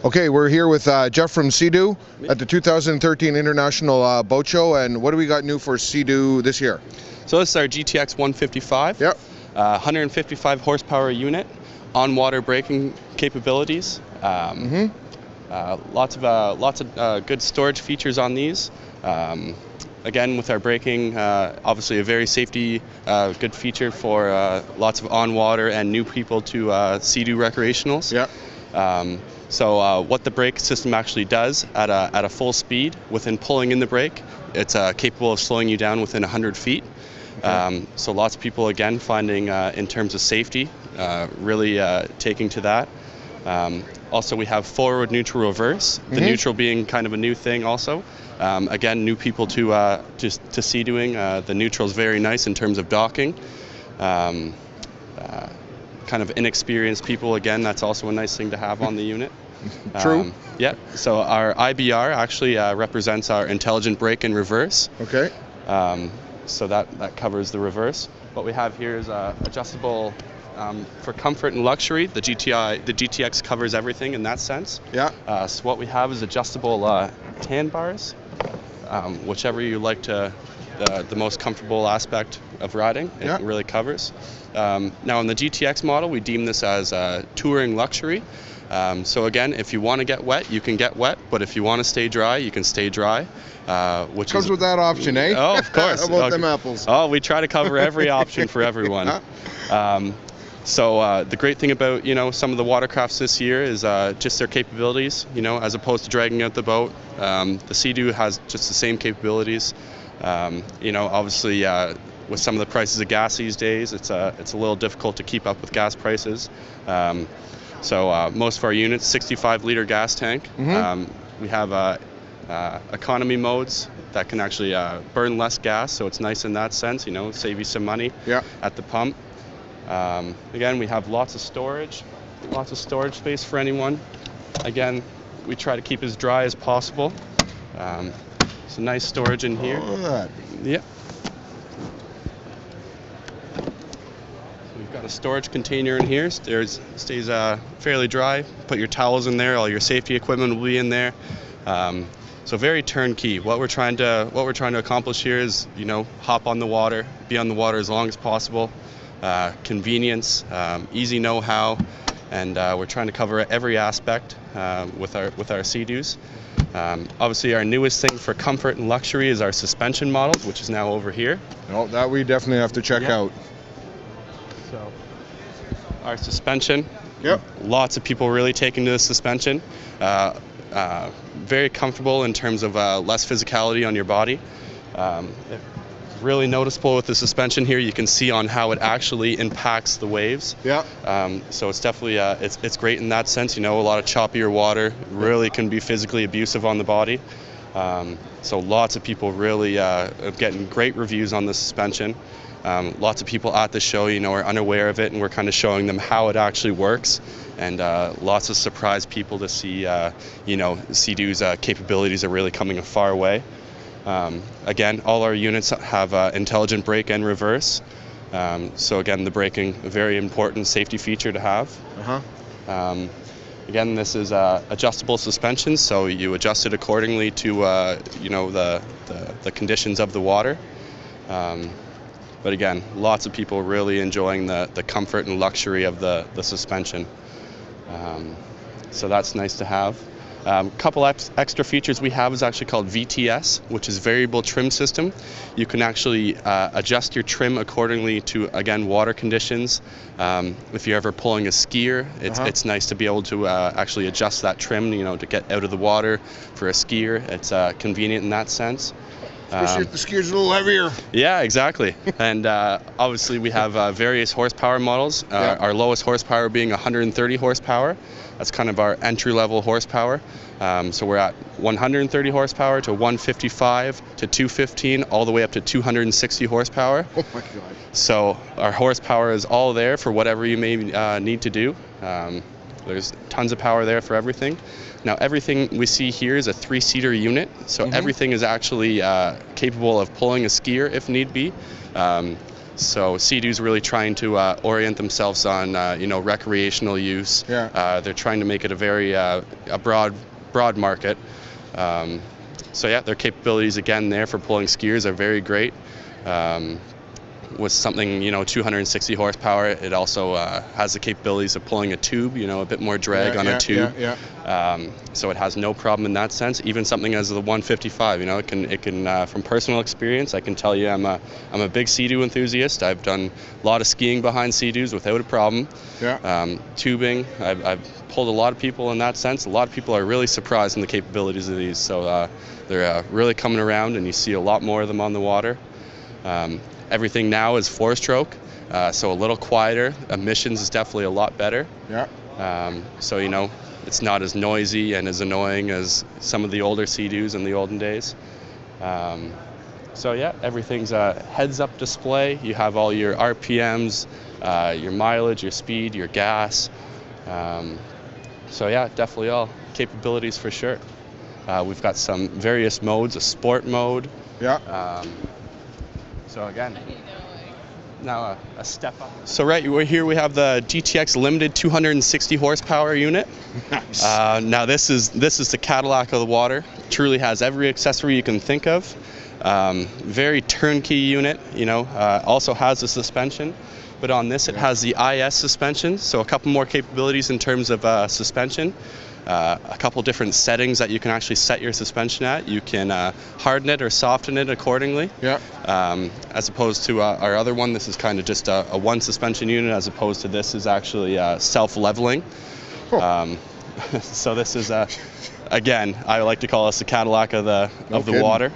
Okay, we're here with Jeff from Seadoo at the 2013 International Boat Show, and what do we got new for Seadoo this year? So this is our GTX 155. Yep. 155 horsepower unit, on-water braking capabilities. Lots of good storage features on these. Again, with our braking, obviously a very safety good feature for lots of on-water and new people to Sea-Doo recreationals. Yeah. So what the brake system actually does at a full speed, within pulling in the brake, it's capable of slowing you down within 100 feet. Okay. So lots of people, again, finding in terms of safety, really taking to that. Also, we have forward, neutral, reverse. The neutral being kind of a new thing also. Again, new people to Sea-Dooing. The neutral is very nice in terms of docking. Kind of inexperienced people, again, that's also a nice thing to have on the unit. True. Yeah, so our IBR actually represents our intelligent brake in reverse. Okay. So that covers the reverse. What we have here is adjustable for comfort and luxury. The GTX covers everything in that sense. Yeah. So what we have is adjustable tan bars, whichever you like to, the most comfortable aspect of riding. It really covers. Now on the GTX model, we deem this as touring luxury. So again, if you want to get wet, you can get wet, but if you want to stay dry, you can stay dry. Which comes with that option, eh? Oh, of course. How about them apples? Oh, we try to cover every option for everyone. So the great thing about some of the watercrafts this year is just their capabilities. As opposed to dragging out the boat, the Sea-Doo has just the same capabilities. Obviously, with some of the prices of gas these days, it's a little difficult to keep up with gas prices. So most of our units, 65-liter gas tank. We have economy modes that can actually burn less gas, so it's nice in that sense. Save you some money at the pump. Again, we have lots of storage space for anyone. Again, we try to keep as dry as possible. So nice storage in here. Yeah. We've got a storage container in here. Stays fairly dry. Put your towels in there. All your safety equipment will be in there. So very turnkey. What we're trying to accomplish here is, hop on the water, be on the water as long as possible. Convenience, easy know-how, and we're trying to cover every aspect with our Sea-Doos. Obviously, our newest thing for comfort and luxury is our suspension model, which is now over here. Oh, that we definitely have to check out. So, our suspension. Yep. Lots of people really taking to the suspension. Very comfortable in terms of less physicality on your body. It's really noticeable with the suspension here. You can see on how it actually impacts the waves. Yeah. So it's definitely it's great in that sense. A lot of choppier water really can be physically abusive on the body. So lots of people really getting great reviews on the suspension. Lots of people at the show, are unaware of it, and we're kind of showing them how it actually works. And lots of surprised people to see, Sea-Doo's capabilities are really coming a far way. Again, all our units have intelligent brake and reverse. So again, the braking, a very important safety feature to have. Again, this is adjustable suspension, so you adjust it accordingly to the conditions of the water. But again, lots of people really enjoying the comfort and luxury of the suspension. So that's nice to have. Couple extra features we have is actually called VTS, which is variable trim system. You can actually adjust your trim accordingly to, again, water conditions. If you're ever pulling a skier, it's nice to be able to actually adjust that trim, to get out of the water for a skier. It's convenient in that sense. Especially if the skier's a little heavier. Yeah, exactly. And obviously we have various horsepower models. Our lowest horsepower being 130 horsepower. That's kind of our entry-level horsepower. So we're at 130 horsepower to 155 to 215, all the way up to 260 horsepower. Oh my God. So our horsepower is all there for whatever you may need to do. There's tons of power there for everything. Now everything we see here is a 3-seater unit, so everything is actually capable of pulling a skier if need be. So Seadoo's really trying to orient themselves on recreational use. Yeah. They're trying to make it a very a broad market. So yeah, their capabilities again there for pulling skiers are very great. With something 260 horsepower, it also has the capabilities of pulling a tube, a bit more drag on a tube. So it has no problem in that sense. Even something as the 155, it can from personal experience, I can tell you I'm a big Seadoo enthusiast. I've done a lot of skiing behind Seadoos without a problem. Tubing, I've pulled a lot of people in that sense. A lot of people are really surprised in the capabilities of these. So they're really coming around, and you see a lot more of them on the water. Everything now is 4-stroke, so a little quieter. Emissions is definitely a lot better. So it's not as noisy and as annoying as some of the older Seadoos in the olden days. So yeah, everything's a heads-up display. You have all your RPMs, your mileage, your speed, your gas. So yeah, definitely all capabilities for sure. We've got some various modes, a sport mode. So again, now a step up. So right here we have the GTX Limited 260 horsepower unit. Nice. Now this is the Cadillac of the water. Truly has every accessory you can think of. Very turnkey unit. Also has the suspension, but on this it has the IS suspension. So a couple more capabilities in terms of suspension. A couple different settings that you can actually set your suspension at. You can harden it or soften it accordingly. As opposed to our other one, this is kind of just a one suspension unit, as opposed to this is actually self-leveling. So this is again, I like to call this the Cadillac of the water.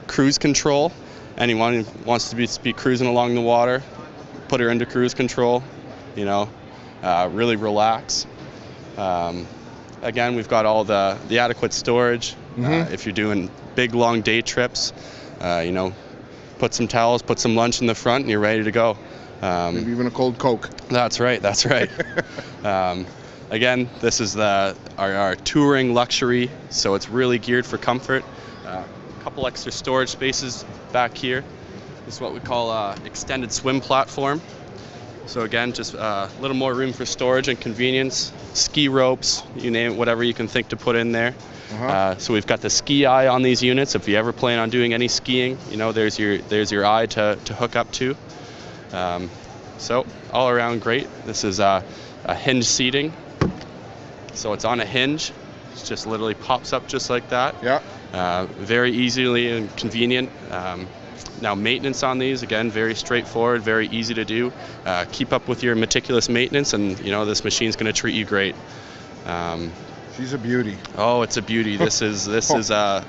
Cruise control. Anyone who wants to be cruising along the water, put her into cruise control. Really relax. Again, we've got all the adequate storage. If you're doing big, long day trips, put some towels, put some lunch in the front, and you're ready to go. Maybe even a cold Coke. That's right. Again, this is our touring luxury, so it's really geared for comfort. A couple extra storage spaces back here. This is what we call extended swim platform. So again, just a little more room for storage and convenience. Ski ropes, you name it, whatever you can think to put in there. So we've got the ski eye on these units. If you ever plan on doing any skiing, there's your eye to hook up to. So all around great. This is a hinge seating. So it's on a hinge. It just literally pops up just like that. Very easily and convenient. Now maintenance on these, again, very straightforward, very easy to do. Keep up with your meticulous maintenance, and this machine's going to treat you great. She's a beauty. Oh, it's a beauty. This is a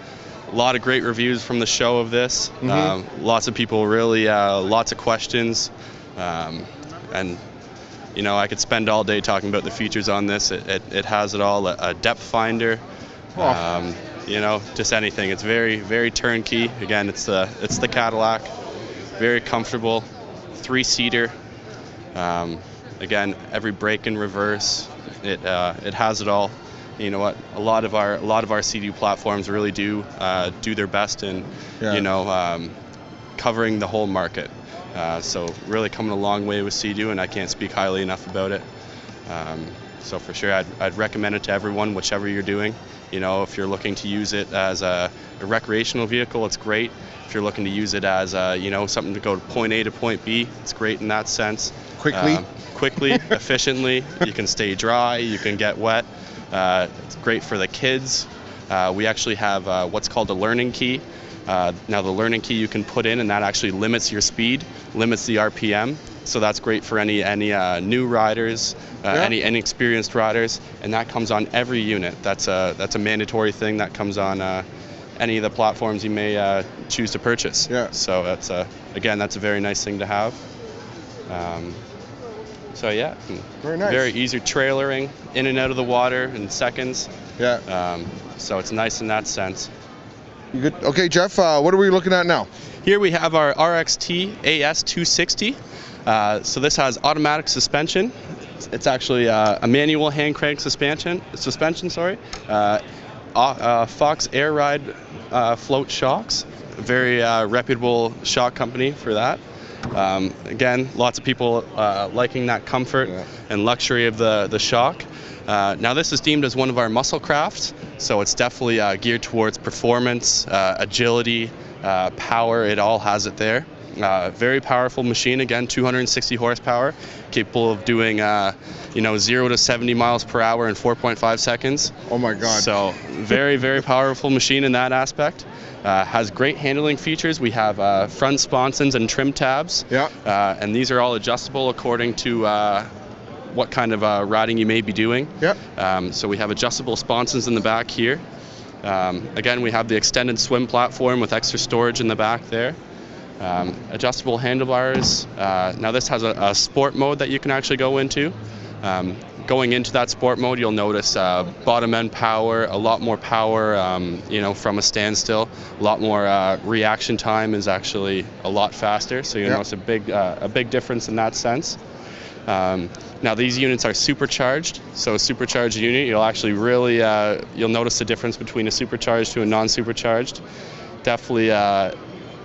lot of great reviews from the show of this. Lots of people really, lots of questions, and I could spend all day talking about the features on this. It has it all. A depth finder. Just anything. It's very, very turnkey. Again, it's the Cadillac. Very comfortable, 3-seater. Again, every brake in reverse. It has it all. You know what? A lot of our Seadoo platforms really do their best in covering the whole market. So really coming a long way with Seadoo, and I can't speak highly enough about it. So for sure, I'd recommend it to everyone, whichever you're doing. If you're looking to use it as a recreational vehicle, it's great. If you're looking to use it as something to go to point A to point B, it's great in that sense. Quickly, efficiently. You can stay dry, you can get wet. It's great for the kids. We actually have what's called a learning key. Now the learning key you can put in, and that actually limits your speed, limits the RPM. So that's great for any new riders, any inexperienced riders, and that comes on every unit. That's a mandatory thing that comes on any of the platforms you may choose to purchase. So that's again, that's a very nice thing to have. So yeah, very nice. Very easy trailering in and out of the water in seconds. So it's nice in that sense. You good? Okay, Jeff. What are we looking at now? Here we have our RXT AS 260. So this has automatic suspension. It's actually a manual hand crank suspension. Fox Air Ride float shocks. Very reputable shock company for that. Again, lots of people liking that comfort and luxury of the shock. Now this is deemed as one of our muscle crafts, so it's definitely geared towards performance, agility, power. It all has it there. Very powerful machine, again, 260 horsepower, capable of doing 0 to 70 miles per hour in 4.5 seconds. Oh my God. So very, very powerful machine in that aspect. Has great handling features. We have front sponsons and trim tabs. Yeah. And these are all adjustable according to what kind of riding you may be doing. Yeah. So we have adjustable sponsons in the back here. Again, we have the extended swim platform with extra storage in the back there. Adjustable handlebars. Now this has a sport mode that you can actually go into. Going into that sport mode, you'll notice bottom end power, a lot more power, from a standstill. A lot more reaction time is actually a lot faster, so you'll notice a big difference in that sense. Now these units are supercharged, so a supercharged unit, you'll actually really you'll notice the difference between a supercharged to a non-supercharged. Definitely.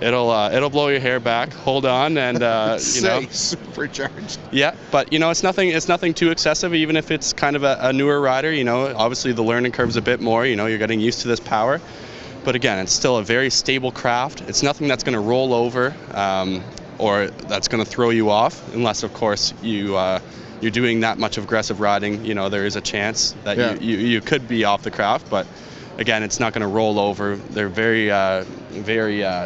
It'll blow your hair back. Hold on, and supercharged. Yeah, but it's nothing too excessive. Even if it's kind of a newer rider, obviously the learning curve's a bit more. You're getting used to this power, but again, it's still a very stable craft. It's nothing that's going to roll over or that's going to throw you off, unless of course you're doing that much aggressive riding. There is a chance that you could be off the craft, but. Again, it's not going to roll over. They're very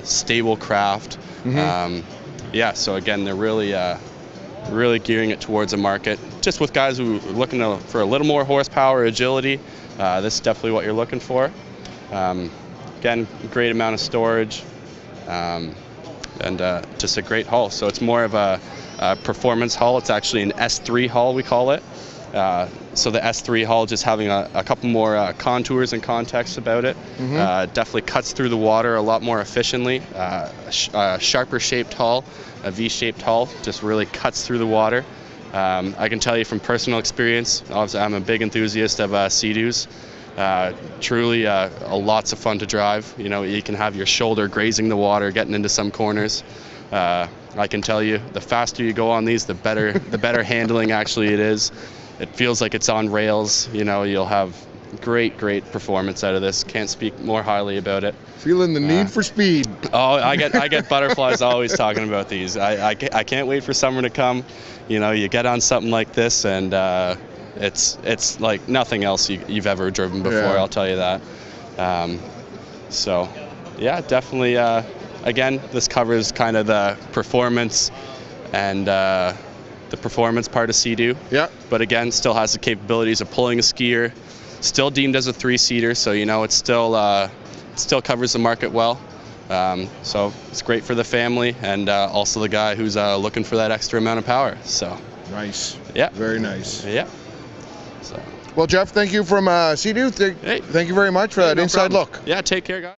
stable craft. So again, they're really gearing it towards a market. Just with guys who are looking for a little more horsepower, agility, this is definitely what you're looking for. Again, great amount of storage, and just a great hull. So it's more of a performance hull. It's actually an S3 hull, we call it. So the S3 hull just having a couple more contours and context about it. Definitely cuts through the water a lot more efficiently. A sharper shaped hull, a V-shaped hull, just really cuts through the water. I can tell you from personal experience, obviously I'm a big enthusiast of Seadoos. Truly lots of fun to drive. You can have your shoulder grazing the water, getting into some corners. I can tell you, the faster you go on these, the better handling actually it is. It feels like it's on rails. You'll have great performance out of this. Can't speak more highly about it. Feeling the need for speed. Oh, I get butterflies always talking about these. I can't wait for summer to come. You get on something like this, and it's like nothing else you've ever driven before. I'll tell you that. So, yeah, definitely. Again, this covers kind of the performance and the performance part of Seadoo. Yeah. But again, still has the capabilities of pulling a skier. Still deemed as a 3-seater, so it still covers the market well. So it's great for the family and also the guy who's looking for that extra amount of power. So. Nice. Yeah. Very nice. Yeah. So. Well, Jeff, thank you from Seadoo. Thank you very much for that inside look. Yeah. Take care, guys.